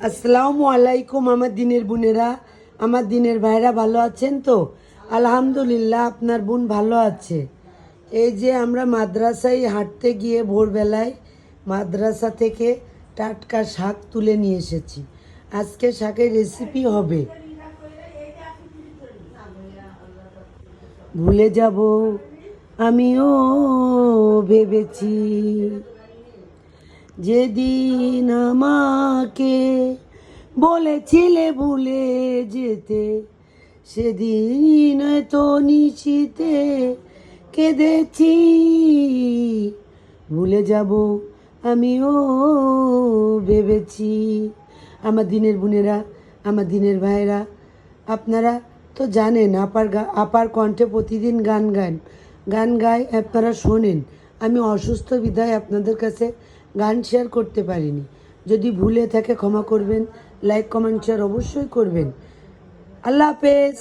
আসসালামু আলাইকুম আমার দিনের বোনেরা, আমার দিনের ভাইরা ভালো আছেন তো? আলহামদুলিল্লাহ, আপনার বোন ভালো আছে। এই যে আমরা মাদ্রাসায় হাঁটতে গিয়ে ভোরবেলায় মাদ্রাসা থেকে টাটকা শাক তুলে নিয়ে এসেছি। আজকে শাকের রেসিপি হবে ভুলে যাব আমিও ভেবেছি, যেদিন আমাকে বলেছিলে ভুলে যেতে, সেদিন তো নিশিতে কেঁদেছি। ভুলে যাব আমিও ভেবেছি। আমার দিনের বোনেরা, আমার দিনের ভাইরা, আপনারা তো জানেন আপার কণ্ঠে প্রতিদিন গান গায়, আপনারা শোনেন। আমি অসুস্থ বিধায় আপনাদের কাছে গান শেয়ার করতে পারিনি। যদি ভুলে থাকে ক্ষমা করবেন। লাইক কমেন্ট শেয়ার অবশ্যই করবেন। আল্লাহ হাফেজ।